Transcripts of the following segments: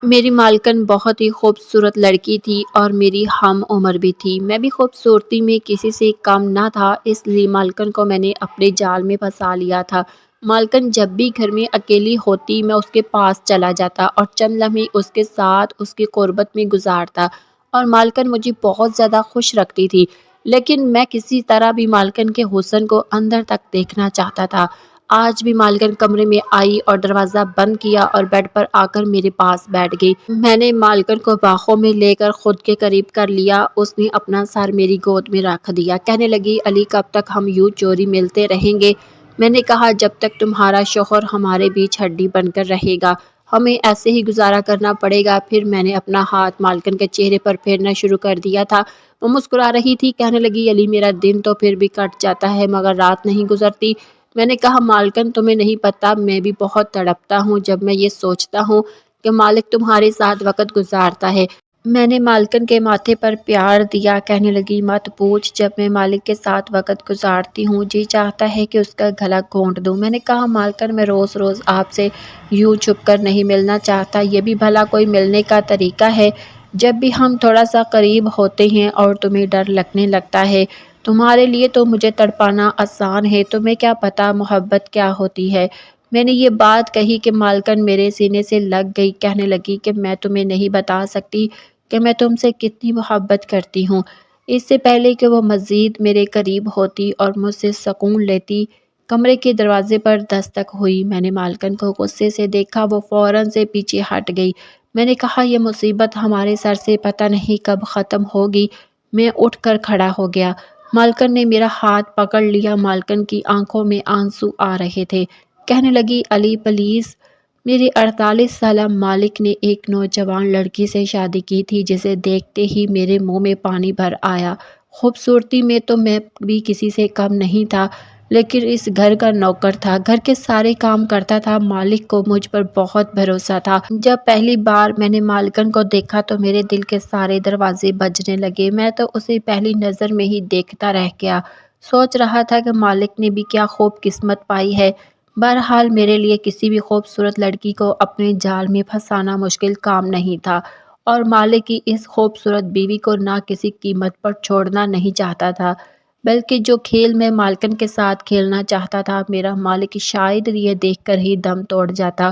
میری مالکن بہت ہی خوبصورت لڑکی تھی اور میری ہم عمر بھی تھی۔ میں بھی خوبصورتی میں کسی سے کم نہ تھا، اس لیے مالکن کو میں نے اپنے جال میں پھنسا لیا تھا۔ مالکن جب بھی گھر میں اکیلی ہوتی میں اس کے پاس چلا جاتا اور چند لمحے اس کے ساتھ اس کی قربت میں گزارتا، اور مالکن مجھے بہت زیادہ خوش رکھتی تھی۔ لیکن میں کسی طرح بھی مالکن کے حسن کو اندر تک دیکھنا چاہتا تھا۔ آج بھی مالکن کمرے میں آئی اور دروازہ بند کیا اور بیڈ پر آ کر میرے پاس بیٹھ گئی۔ میں نے مالکن کو باہوں میں لے کر خود کے قریب کر لیا۔ اس نے اپنا سر میری گود میں رکھ دیا۔ کہنے لگی، علی کب تک ہم یوں چوری ملتے رہیں گے؟ میں نے کہا، جب تک تمہارا شوہر ہمارے بیچ ہڈی بن کر رہے گا، ہمیں ایسے ہی گزارا کرنا پڑے گا۔ پھر میں نے اپنا ہاتھ مالکن کے چہرے پر پھیرنا شروع کر دیا تھا۔ وہ مسکرا رہی تھی، کہنے لگی، علی میرا دن تو پھر بھی کٹ جاتا ہے مگر رات نہیں گزرتی۔ میں نے کہا، مالکن تمہیں نہیں پتا، میں بھی بہت تڑپتا ہوں جب میں یہ سوچتا ہوں کہ مالک تمہارے ساتھ وقت گزارتا ہے۔ میں نے مالکن کے ماتھے پر پیار دیا۔ کہنے لگی، مت پوچھ، جب میں مالک کے ساتھ وقت گزارتی ہوں جی چاہتا ہے کہ اس کا گلا گھونٹ دوں۔ میں نے کہا، مالکن میں روز روز آپ سے یوں چھپ کر نہیں ملنا چاہتا، یہ بھی بھلا کوئی ملنے کا طریقہ ہے؟ جب بھی ہم تھوڑا سا قریب ہوتے ہیں اور تمہیں ڈر لگنے لگتا ہے، تمہارے لیے تو مجھے تڑپانا آسان ہے، تمہیں کیا پتا محبت کیا ہوتی ہے؟ میں نے یہ بات کہی کہ مالکن میرے سینے سے لگ گئی۔ کہنے لگی کہ میں تمہیں نہیں بتا سکتی کہ میں تم سے کتنی محبت کرتی ہوں۔ اس سے پہلے کہ وہ مزید میرے قریب ہوتی اور مجھ سے سکون لیتی، کمرے کے دروازے پر دستک ہوئی۔ میں نے مالکن کو غصے سے دیکھا، وہ فوراً سے پیچھے ہٹ گئی۔ میں نے کہا، یہ مصیبت ہمارے سر سے پتہ نہیں کب ختم ہوگی۔ میں اٹھ کر کھڑا ہو گیا۔ مالکن نے میرا ہاتھ پکڑ لیا۔ مالکن کی آنکھوں میں آنسو آ رہے تھے۔ کہنے لگی، علی پلیز۔ میرے 48 سالہ مالک نے ایک نوجوان لڑکی سے شادی کی تھی جسے دیکھتے ہی میرے منہ میں پانی بھر آیا۔ خوبصورتی میں تو میں بھی کسی سے کم نہیں تھا، لیکن اس گھر کا نوکر تھا، گھر کے سارے کام کرتا تھا۔ مالک کو مجھ پر بہت بھروسہ تھا۔ جب پہلی بار میں نے مالکن کو دیکھا تو میرے دل کے سارے دروازے بجنے لگے۔ میں تو اسے پہلی نظر میں ہی دیکھتا رہ گیا۔ سوچ رہا تھا کہ مالک نے بھی کیا خوب قسمت پائی ہے۔ بہرحال میرے لیے کسی بھی خوبصورت لڑکی کو اپنے جال میں پھنسانا مشکل کام نہیں تھا، اور مالک کی اس خوبصورت بیوی کو نہ کسی قیمت پر چھوڑنا نہیں چاہتا تھا، بلکہ جو کھیل میں مالکن کے ساتھ کھیلنا چاہتا تھا، میرا مالک شاید یہ دیکھ کر ہی دم توڑ جاتا،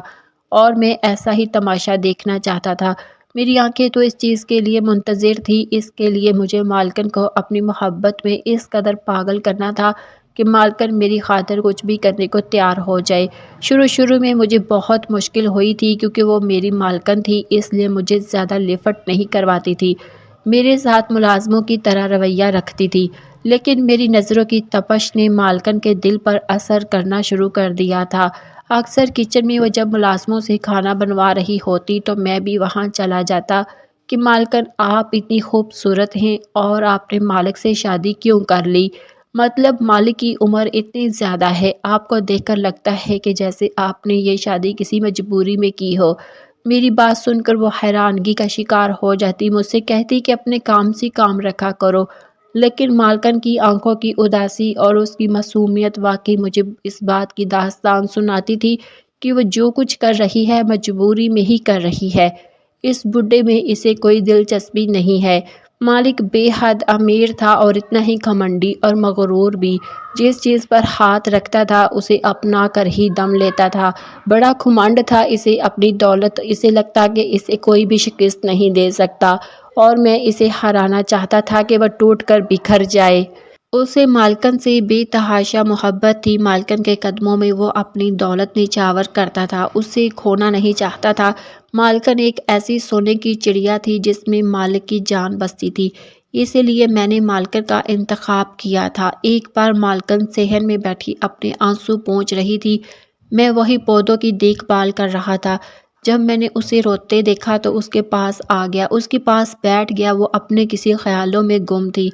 اور میں ایسا ہی تماشا دیکھنا چاہتا تھا۔ میری آنکھیں تو اس چیز کے لیے منتظر تھی، اس کے لیے مجھے مالکن کو اپنی محبت میں اس قدر پاگل کرنا تھا کہ مالکن میری خاطر کچھ بھی کرنے کو تیار ہو جائے۔ شروع میں مجھے بہت مشکل ہوئی تھی، کیونکہ وہ میری مالکن تھی، اس لیے مجھے زیادہ لفٹ نہیں کرواتی تھی، میرے ساتھ ملازموں کی طرح رویہ رکھتی تھی۔ لیکن میری نظروں کی تپش نے مالکن کے دل پر اثر کرنا شروع کر دیا تھا۔ اکثر کچن میں وہ جب ملازموں سے کھانا بنوا رہی ہوتی تو میں بھی وہاں چلا جاتا کہ مالکن، آپ اتنی خوبصورت ہیں اور آپ نے مالک سے شادی کیوں کر لی؟ مطلب مالک کی عمر اتنی زیادہ ہے، آپ کو دیکھ کر لگتا ہے کہ جیسے آپ نے یہ شادی کسی مجبوری میں کی ہو۔ میری بات سن کر وہ حیرانگی کا شکار ہو جاتی، مجھ سے کہتی کہ اپنے کام سے کام رکھا کرو۔ لیکن مالکن کی آنکھوں کی اداسی اور اس کی معصومیت واقعی مجھے اس بات کی داستان سناتی تھی کہ وہ جو کچھ کر رہی ہے مجبوری میں ہی کر رہی ہے، اس بڈھے میں اسے کوئی دلچسپی نہیں ہے۔ مالک بے حد امیر تھا اور اتنا ہی گھمنڈی اور مغرور بھی، جس چیز پر ہاتھ رکھتا تھا اسے اپنا کر ہی دم لیتا تھا۔ بڑا گھمنڈ تھا اسے اپنی دولت، اسے لگتا کہ اسے کوئی بھی شکست نہیں دے سکتا، اور میں اسے ہرانا چاہتا تھا کہ وہ ٹوٹ کر بکھر جائے۔ اسے مالکن سے بے تحاشا محبت تھی، مالکن کے قدموں میں وہ اپنی دولت نچھاور کرتا تھا، اسے کھونا نہیں چاہتا تھا۔ مالکن ایک ایسی سونے کی چڑیا تھی جس میں مالک کی جان بستی تھی، اسی لیے میں نے مالکن کا انتخاب کیا تھا۔ ایک بار مالکن صحن میں بیٹھی اپنے آنسو پونچھ رہی تھی، میں وہی پودوں کی دیکھ بھال کر رہا تھا۔ جب میں نے اسے روتے دیکھا تو اس کے پاس آ گیا، اس کے پاس بیٹھ گیا، وہ اپنے کسی خیالوں میں گم تھی۔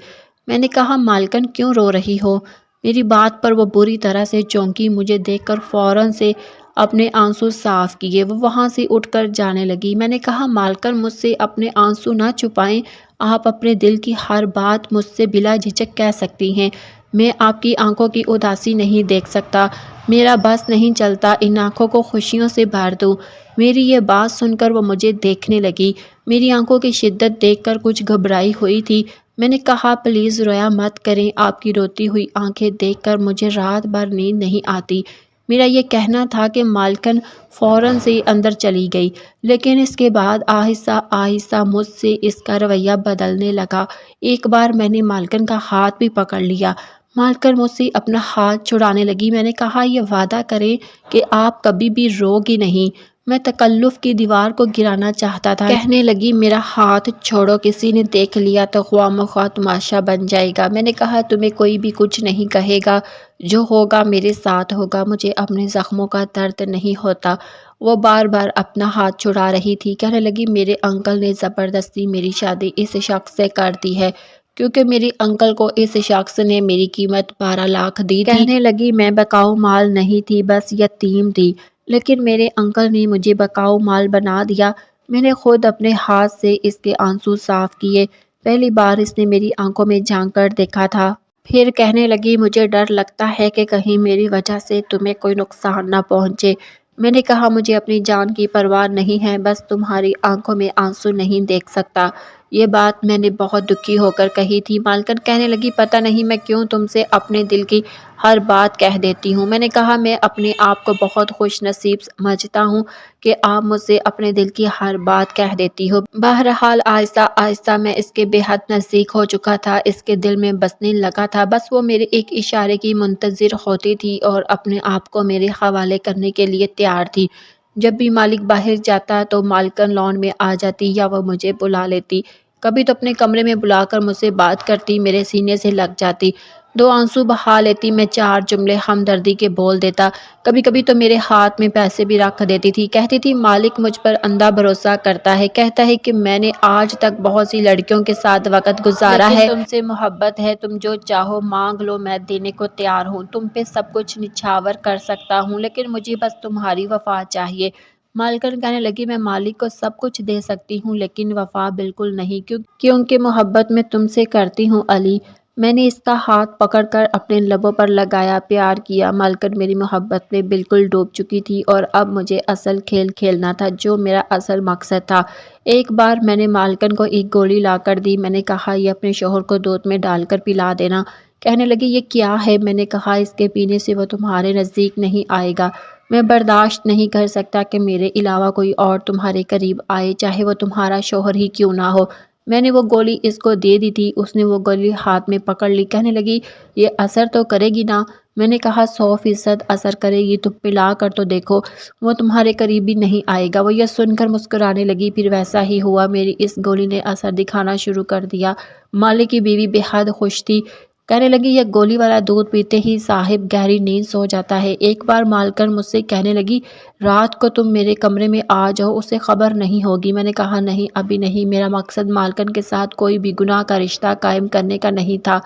میں نے کہا، مالکن کیوں رو رہی ہو؟ میری بات پر وہ بری طرح سے چونکی، مجھے دیکھ کر فوراً سے اپنے آنسو صاف کیے، وہ وہاں سے اٹھ کر جانے لگی۔ میں نے کہا، مالکن مجھ سے اپنے آنسو نہ چھپائیں، آپ اپنے دل کی ہر بات مجھ سے بلا جھجک کہہ سکتی ہیں، میں آپ کی آنکھوں کی اداسی نہیں دیکھ سکتا، میرا بس نہیں چلتا ان آنکھوں کو خوشیوں سے بھر دوں۔ میری یہ بات سن کر وہ مجھے دیکھنے لگی۔ میری آنکھوں کی شدت دیکھ کر کچھ گھبرائی ہوئی تھی۔ میں نے کہا پلیز رویا مت کریں، آپ کی روتی ہوئی آنکھیں دیکھ کر مجھے رات بھر نیند نہیں آتی۔ میرا یہ کہنا تھا کہ مالکن فوراً سے اندر چلی گئی، لیکن اس کے بعد آہستہ آہستہ مجھ سے اس کا رویہ بدلنے لگا۔ ایک بار میں نے مالکن کا ہاتھ بھی پکڑ لیا۔ مالکن مجھ سے اپنا ہاتھ چھڑانے لگی۔ میں نے کہا یہ وعدہ کریں کہ آپ کبھی بھی رو گی نہیں۔ میں تکلف کی دیوار کو گرانا چاہتا تھا۔ کہنے لگی میرا ہاتھ چھوڑو، کسی نے دیکھ لیا تو خواہ مخواہ تماشا بن جائے گا۔ میں نے کہا تمہیں کوئی بھی کچھ نہیں کہے گا، جو ہوگا میرے ساتھ ہوگا، مجھے اپنے زخموں کا درد نہیں ہوتا۔ وہ بار بار اپنا ہاتھ چھڑا رہی تھی۔ کہنے لگی میرے انکل نے زبردستی میری شادی اس شخص سے کر دی ہے، کیونکہ میرے انکل کو اس شخص نے میری قیمت 12 لاکھ دی تھی۔ کہنے لگی میں بکاؤ مال نہیں تھی، بس یتیم تھی، لیکن میرے انکل نے مجھے بکاؤ مال بنا دیا۔ میں نے خود اپنے ہاتھ سے اس کے آنسو صاف کیے۔ پہلی بار اس نے میری آنکھوں میں جھانک کر دیکھا تھا۔ پھر کہنے لگی مجھے ڈر لگتا ہے کہ کہیں میری وجہ سے تمہیں کوئی نقصان نہ پہنچے۔ میں نے کہا مجھے اپنی جان کی پرواہ نہیں ہے، بس تمہاری آنکھوں میں آنسو نہیں دیکھ سکتا۔ یہ بات میں نے بہت دکھی ہو کر کہی تھی۔ مالکن کہنے لگی پتہ نہیں میں کیوں تم سے اپنے دل کی ہر بات کہہ دیتی ہوں۔ میں نے کہا میں اپنے آپ کو بہت خوش نصیب سمجھتا ہوں کہ آپ مجھ سے اپنے دل کی ہر بات کہہ دیتی ہو۔ بہرحال آہستہ آہستہ میں اس کے بے حد نزدیک ہو چکا تھا، اس کے دل میں بسنے لگا تھا۔ بس وہ میرے ایک اشارے کی منتظر ہوتی تھی اور اپنے آپ کو میرے حوالے کرنے کے لیے تیار تھی۔ جب بھی مالک باہر جاتا تو مالکن لان میں آ جاتی یا وہ مجھے بلا لیتی۔ کبھی تو اپنے کمرے میں بلا کر مجھ سے بات کرتی، میرے سینے سے لگ جاتی، 2 آنسو بہا لیتی، میں 4 جملے ہمدردی کے بول دیتا۔ کبھی کبھی تو میرے ہاتھ میں پیسے بھی رکھ دیتی تھی۔ کہتی تھی مالک مجھ پر اندھا بھروسہ کرتا ہے، کہتا ہے کہ میں نے آج تک بہت سی لڑکیوں کے ساتھ وقت گزارا ہے، لیکن تم سے محبت ہے، تم جو چاہو مانگ لو، میں دینے کو تیار ہوں، تم پہ سب کچھ نچھاور کر سکتا ہوں، لیکن مجھے بس تمہاری وفا چاہیے۔ مالکن کہنے لگی میں مالک کو سب کچھ دے سکتی ہوں، لیکن وفا بالکل نہیں، کیونکہ محبت میں تم سے کرتی ہوں علی۔ میں نے اس کا ہاتھ پکڑ کر اپنے لبوں پر لگایا، پیار کیا۔ مالکن میری محبت میں بالکل ڈوب چکی تھی اور اب مجھے اصل کھیل کھیلنا تھا، جو میرا اصل مقصد تھا۔ ایک بار میں نے مالکن کو ایک گولی لا کر دی۔ میں نے کہا یہ اپنے شوہر کو دودھ میں ڈال کر پلا دینا۔ کہنے لگی یہ کیا ہے؟ میں نے کہا اس کے پینے سے وہ تمہارے نزدیک نہیں آئے گا۔ میں برداشت نہیں کر سکتا کہ میرے علاوہ کوئی اور تمہارے قریب آئے، چاہے وہ تمہارا شوہر ہی کیوں نہ ہو۔ میں نے وہ گولی اس کو دے دی تھی، اس نے وہ گولی ہاتھ میں پکڑ لی۔ کہنے لگی یہ اثر تو کرے گی نا؟ میں نے کہا 100% اثر کرے گی، تم پلا کر تو دیکھو، وہ تمہارے قریب بھی نہیں آئے گا۔ وہ یہ سن کر مسکرانے لگی۔ پھر ویسا ہی ہوا، میری اس گولی نے اثر دکھانا شروع کر دیا۔ مالک کی بیوی بے حد خوش تھی۔ کہنے لگی یہ گولی والا دودھ پیتے ہی صاحب گہری نیند سو جاتا ہے۔ ایک بار مالکن مجھ سے کہنے لگی رات کو تم میرے کمرے میں آ جاؤ، اسے خبر نہیں ہوگی۔ میں نے کہا نہیں، ابھی نہیں، میرا مقصد مالکن کے ساتھ کوئی بھی گناہ کا رشتہ قائم کرنے کا نہیں تھا،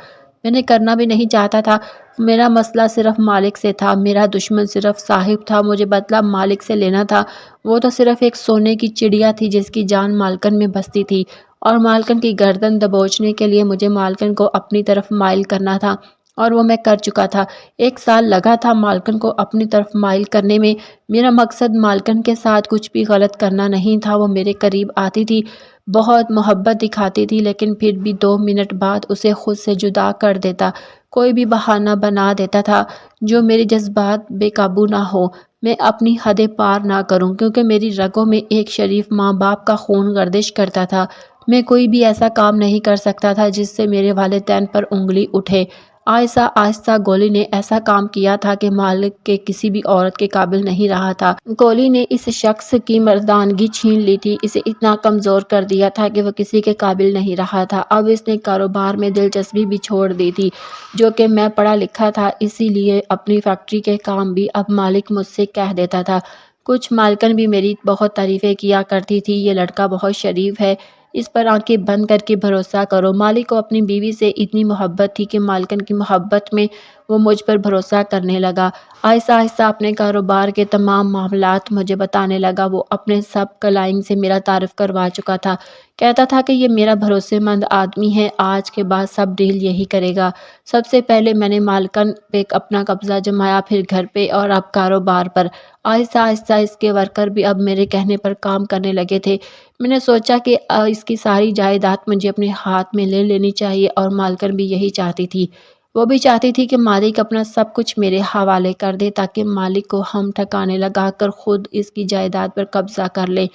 میں نے کرنا بھی نہیں چاہتا تھا۔ میرا مسئلہ صرف مالک سے تھا، میرا دشمن صرف صاحب تھا، مجھے بدلہ مالک سے لینا تھا۔ وہ تو صرف ایک سونے کی چڑیا تھی جس کی جان مالکن میں بستی تھی، اور مالکن کی گردن دبوچنے کے لیے مجھے مالکن کو اپنی طرف مائل کرنا تھا، اور وہ میں کر چکا تھا۔ 1 سال لگا تھا مالکن کو اپنی طرف مائل کرنے میں۔ میرا مقصد مالکن کے ساتھ کچھ بھی غلط کرنا نہیں تھا۔ وہ میرے قریب آتی تھی، بہت محبت دکھاتی تھی، لیکن پھر بھی 2 منٹ بعد اسے خود سے جدا کر دیتا، کوئی بھی بہانہ بنا دیتا تھا جو میرے جذبات بے قابو نہ ہو، میں اپنی حدیں پار نہ کروں، کیونکہ میری رگوں میں ایک شریف ماں باپ کا خون گردش کرتا تھا۔ میں کوئی بھی ایسا کام نہیں کر سکتا تھا جس سے میرے والدین پر انگلی اٹھے۔ آہستہ آہستہ گولی نے ایسا کام کیا تھا کہ مالک کے کسی بھی عورت کے قابل نہیں رہا تھا۔ گولی نے اس شخص کی مردانگی چھین لی تھی، اسے اتنا کمزور کر دیا تھا کہ وہ کسی کے قابل نہیں رہا تھا۔ اب اس نے کاروبار میں دلچسپی بھی چھوڑ دی تھی، جو کہ میں پڑھا لکھا تھا، اسی لیے اپنی فیکٹری کے کام بھی اب مالک مجھ سے کہہ دیتا تھا۔ کچھ مالکن بھی میری بہت تعریفیں کیا کرتی تھی، یہ لڑکا بہت شریف ہے، اس پر آنکھیں بند کر کے بھروسہ کرو۔ مالک کو اپنی بیوی سے اتنی محبت تھی کہ مالکن کی محبت میں وہ مجھ پر بھروسہ کرنے لگا۔ آہستہ آہستہ اپنے کاروبار کے تمام معاملات مجھے بتانے لگا۔ وہ اپنے سب کلائنٹ سے میرا تعارف کروا چکا تھا۔ کہتا تھا کہ یہ میرا بھروسے مند آدمی ہے، آج کے بعد سب ڈیل یہی کرے گا۔ سب سے پہلے میں نے مالکن پہ اپنا قبضہ جمایا، پھر گھر پہ اور اب کاروبار پر۔ آہستہ آہستہ اس کے ورکر بھی اب میرے کہنے پر کام کرنے لگے تھے۔ میں نے سوچا کہ اس کی ساری جائیداد مجھے اپنے ہاتھ میں لے لینی چاہیے، اور مالکن بھی یہی چاہتی تھی۔ وہ بھی چاہتی تھی کہ مالک اپنا سب کچھ میرے حوالے کر دے تاکہ مالک کو ہم ٹھکانے لگا کر خود اس کی جائیداد پر قبضہ کر لے۔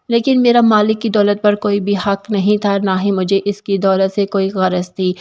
لیکن میرا مالک کی دولت پر کوئی بھی حق نہیں تھا، نہ ہی مجھے اس کی دولت سے کوئی غرض تھی۔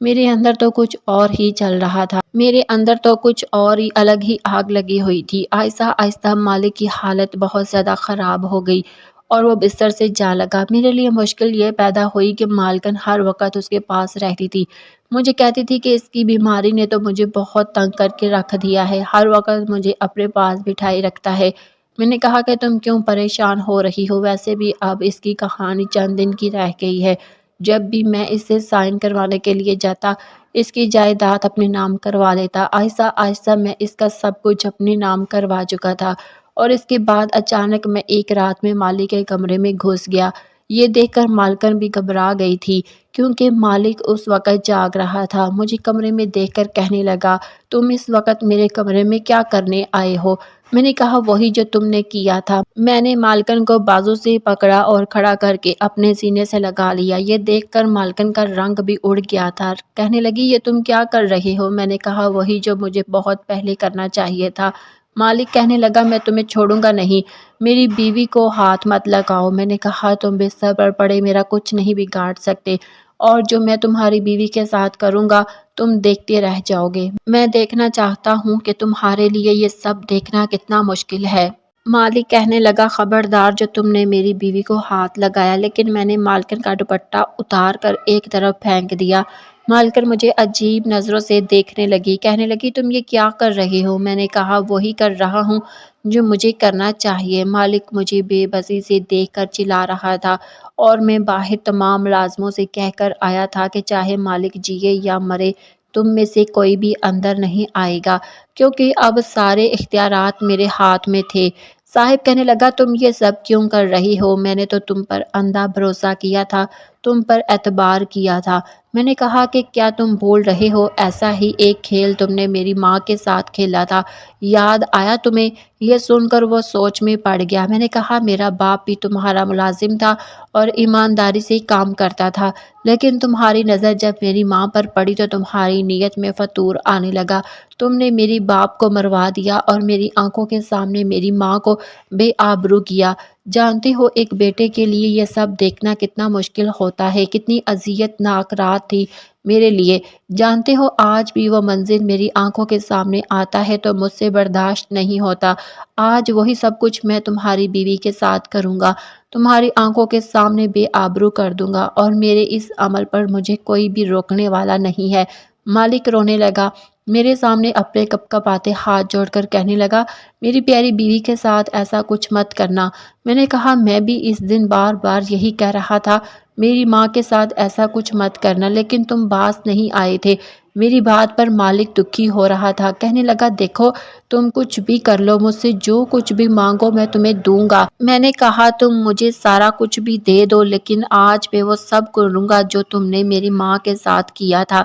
میرے اندر تو کچھ اور ہی چل رہا تھا، میرے اندر تو کچھ اور ہی الگ ہی آگ لگی ہوئی تھی۔ آہستہ آہستہ مالک کی حالت بہت زیادہ خراب ہو گئی اور وہ بستر سے جا لگا۔ میرے لیے مشکل یہ پیدا ہوئی کہ مالکن ہر وقت اس کے پاس رہتی تھی۔ مجھے کہتی تھی کہ اس کی بیماری نے تو مجھے بہت تنگ کر کے رکھ دیا ہے، ہر وقت مجھے اپنے پاس بٹھائے رکھتا ہے۔ میں نے کہا کہ تم کیوں پریشان ہو رہی ہو؟ ویسے بھی اب اس کی کہانی چند دن کی رہ گئی ہے۔ جب بھی میں اس سے سائن کروانے کے لیے جاتا، اس کی جائیداد اپنے نام کروا لیتا۔ آہستہ آہستہ میں اس کا سب کچھ اپنے نام کروا چکا تھا، اور اس کے بعد اچانک میں ایک رات میں مالک کے کمرے میں گھس گیا۔ یہ دیکھ کر مالکن بھی گھبرا گئی تھی، کیونکہ مالک اس وقت جاگ رہا تھا۔ مجھے کمرے میں دیکھ کر کہنے لگا، تم اس وقت میرے کمرے میں کیا کرنے آئے ہو؟ میں نے کہا، وہی جو تم نے کیا تھا۔ میں نے مالکن کو بازو سے پکڑا اور کھڑا کر کے اپنے سینے سے لگا لیا۔ یہ دیکھ کر مالکن کا رنگ بھی اڑ گیا تھا۔ کہنے لگی، یہ تم کیا کر رہے ہو؟ میں نے کہا، وہی جو مجھے بہت پہلے کرنا چاہیے تھا۔ مالک کہنے لگا، میں تمہیں چھوڑوں گا نہیں، میری بیوی کو ہاتھ مت لگاؤ۔ میں نے کہا، تم بستر پر پڑے میرا کچھ نہیں بگاڑ سکتے، اور جو میں تمہاری بیوی کے ساتھ کروں گا تم دیکھتے رہ جاؤ گے۔ میں دیکھنا چاہتا ہوں کہ تمہارے لیے یہ سب دیکھنا کتنا مشکل ہے۔ مالک کہنے لگا، خبردار جو تم نے میری بیوی کو ہاتھ لگایا۔ لیکن میں نے مالکن کا دوپٹہ اتار کر ایک طرف پھینک دیا۔ مالکن مجھے عجیب نظروں سے دیکھنے لگی، کہنے لگی، تم یہ کیا کر رہے ہو؟ میں نے کہا، وہی کر رہا ہوں جو مجھے کرنا چاہیے۔ مالک مجھے بے بسی سے دیکھ کر چلا رہا تھا، اور میں باہر تمام ملازموں سے کہہ کر آیا تھا کہ چاہے مالک جیے یا مرے، تم میں سے کوئی بھی اندر نہیں آئے گا، کیونکہ اب سارے اختیارات میرے ہاتھ میں تھے۔ صاحب کہنے لگا، تم یہ سب کیوں کر رہی ہو؟ میں نے تو تم پر اندھا بھروسہ کیا تھا، تم پر اعتبار کیا تھا۔ میں نے کہا کہ کیا تم بھول رہے ہو؟ ایسا ہی ایک کھیل تم نے میری ماں کے ساتھ کھیلا تھا، یاد آیا تمہیں؟ یہ سن کر وہ سوچ میں پڑ گیا۔ میں نے کہا، میرا باپ بھی تمہارا ملازم تھا اور ایمانداری سے کام کرتا تھا، لیکن تمہاری نظر جب میری ماں پر پڑی تو تمہاری نیت میں فتور آنے لگا۔ تم نے میری باپ کو مروا دیا اور میری آنکھوں کے سامنے میری ماں کو بے آبرو کیا۔ جانتے ہو ایک بیٹے کے لیے یہ سب دیکھنا کتنا مشکل ہوتا ہے، کتنی اذیت ناک رات تھی میرے لیے۔ جانتے ہو آج بھی وہ منظر میری آنکھوں کے سامنے آتا ہے تو مجھ سے برداشت نہیں ہوتا۔ آج وہی سب کچھ میں تمہاری بیوی کے ساتھ کروں گا، تمہاری آنکھوں کے سامنے بے آبرو کر دوں گا، اور میرے اس عمل پر مجھے کوئی بھی روکنے والا نہیں ہے۔ مالک رونے لگا، میرے سامنے اپنے کپ کپاتے ہاتھ جوڑ کر کہنے لگا، میری پیاری بیوی کے ساتھ ایسا کچھ مت کرنا۔ میں نے کہا، میں بھی اس دن بار بار یہی کہہ رہا تھا، میری ماں کے ساتھ ایسا کچھ مت کرنا، لیکن تم باز نہیں آئے تھے۔ میری بات پر مالک دکھی ہو رہا تھا، کہنے لگا، دیکھو تم کچھ بھی کر لو، مجھ سے جو کچھ بھی مانگو میں تمہیں دوں گا۔ میں نے کہا، تم مجھے سارا کچھ بھی دے دو، لیکن آج میں وہ سب کروں گا جو تم نے میری ماں کے ساتھ کیا تھا۔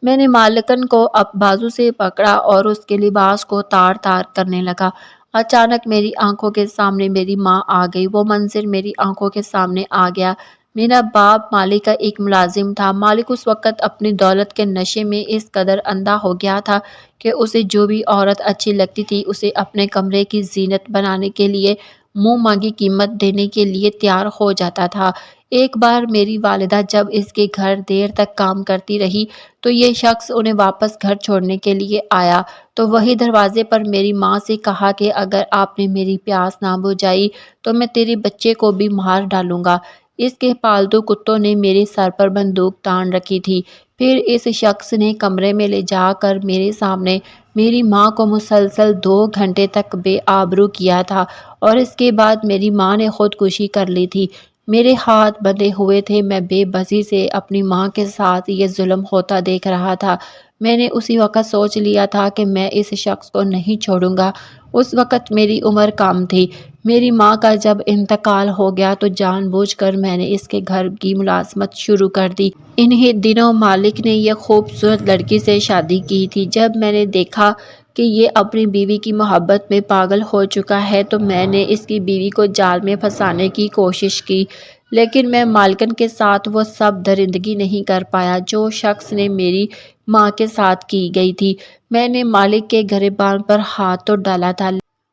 میں نے مالکن کو اب بازو سے پکڑا اور اس کے لباس کو تار تار کرنے لگا۔ اچانک میری آنکھوں کے سامنے میری ماں آ گئی، وہ منظر میری آنکھوں کے سامنے آ گیا۔ میرا باپ مالک کا ایک ملازم تھا۔ مالک اس وقت اپنی دولت کے نشے میں اس قدر اندھا ہو گیا تھا کہ اسے جو بھی عورت اچھی لگتی تھی اسے اپنے کمرے کی زینت بنانے کے لیے منہ مانگی قیمت دینے کے لیے تیار ہو جاتا تھا۔ ایک بار میری والدہ جب اس کے گھر دیر تک کام کرتی رہی تو یہ شخص انہیں واپس گھر چھوڑنے کے لیے آیا، تو وہی دروازے پر میری ماں سے کہا کہ اگر آپ نے میری پیاس نہ بجھائی تو میں تیرے بچے کو بھی مار ڈالوں گا۔ اس کے پالتو کتوں نے میرے سر پر بندوق تان رکھی تھی۔ پھر اس شخص نے کمرے میں لے جا کر میرے سامنے میری ماں کو مسلسل 2 گھنٹے تک بے آبرو کیا تھا، اور اس کے بعد میری ماں نے خودکشی کر لی تھی۔ میرے ہاتھ بندھے ہوئے تھے، میں بے بسی سے اپنی ماں کے ساتھ یہ ظلم ہوتا دیکھ رہا تھا۔ میں نے اسی وقت سوچ لیا تھا کہ میں اس شخص کو نہیں چھوڑوں گا۔ اس وقت میری عمر کم تھی۔ میری ماں کا جب انتقال ہو گیا تو جان بوجھ کر میں نے اس کے گھر کی ملازمت شروع کر دی۔ انہی دنوں مالک نے یہ خوبصورت لڑکی سے شادی کی تھی۔ جب میں نے دیکھا کہ یہ اپنی بیوی کی محبت میں پاگل ہو چکا ہے تو میں نے اس کی بیوی کو جال میں پھنسانے کی کوشش کی، لیکن میں مالکن کے ساتھ وہ سب درندگی نہیں کر پایا جو شخص نے میری ماں کے ساتھ کی گئی تھی۔ میں نے مالک کے گریبان پر ہاتھ تو ڈالا تھا،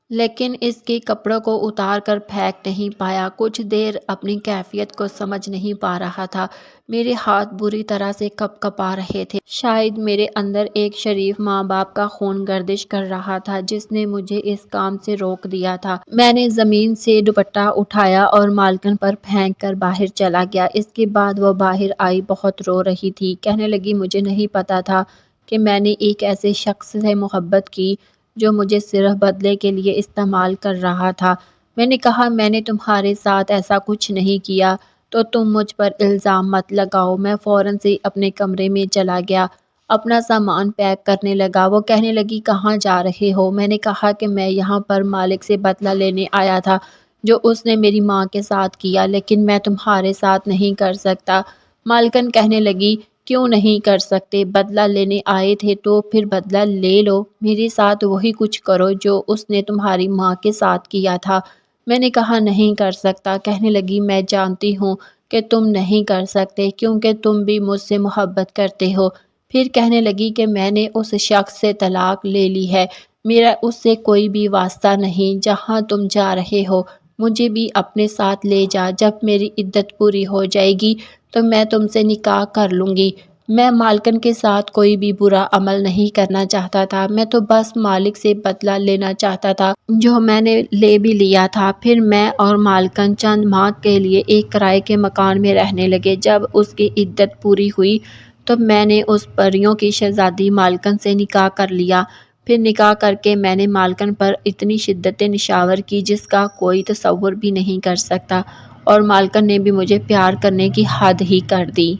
لیکن اس کے کپڑوں کو اتار کر پھینک نہیں پایا۔ کچھ دیر اپنی کیفیت کو سمجھ نہیں پا رہا تھا۔ میرے ہاتھ بری طرح سے کپ کپا رہے تھے۔ شاید میرے اندر ایک شریف ماں باپ کا خون گردش کر رہا تھا جس نے مجھے اس کام سے روک دیا تھا۔ میں نے زمین سے دوپٹہ اٹھایا اور مالکن پر پھینک کر باہر چلا گیا۔ اس کے بعد وہ باہر آئی، بہت رو رہی تھی۔ کہنے لگی، مجھے نہیں پتا تھا کہ میں نے ایک ایسے شخص سے محبت کی جو مجھے صرف بدلے کے لیے استعمال کر رہا تھا۔ میں نے کہا، میں نے تمہارے ساتھ ایسا کچھ نہیں کیا تو تم مجھ پر الزام مت لگاؤ۔ میں فوراً سے اپنے کمرے میں چلا گیا، اپنا سامان پیک کرنے لگا۔ وہ کہنے لگی، کہاں جا رہے ہو؟ میں نے کہا کہ میں یہاں پر مالک سے بدلہ لینے آیا تھا جو اس نے میری ماں کے ساتھ کیا، لیکن میں تمہارے ساتھ نہیں کر سکتا۔ مالکن کہنے لگی، کیوں نہیں کر سکتے؟ بدلہ لینے آئے تھے تو پھر بدلہ لے لو، میرے ساتھ وہی کچھ کرو جو اس نے تمہاری ماں کے ساتھ کیا تھا۔ میں نے کہا، نہیں کر سکتا۔ کہنے لگی، میں جانتی ہوں کہ تم نہیں کر سکتے کیونکہ تم بھی مجھ سے محبت کرتے ہو۔ پھر کہنے لگی کہ میں نے اس شخص سے طلاق لے لی ہے، میرا اس سے کوئی بھی واسطہ نہیں۔ جہاں تم جا رہے ہو مجھے بھی اپنے ساتھ لے جا، جب میری عدت پوری ہو جائے گی تو میں تم سے نکاح کر لوں گی۔ میں مالکن کے ساتھ کوئی بھی برا عمل نہیں کرنا چاہتا تھا، میں تو بس مالک سے بدلہ لینا چاہتا تھا جو میں نے لے بھی لیا تھا۔ پھر میں اور مالکن چند ماہ کے لیے ایک کرائے کے مکان میں رہنے لگے۔ جب اس کی عدت پوری ہوئی تو میں نے اس پریوں کی شہزادی مالکن سے نکاح کر لیا۔ پھر نکاح کر کے میں نے مالکن پر اتنی شدت نشاور کی جس کا کوئی تصور بھی نہیں کر سکتا، اور مالکن نے بھی مجھے پیار کرنے کی حد ہی کر دی۔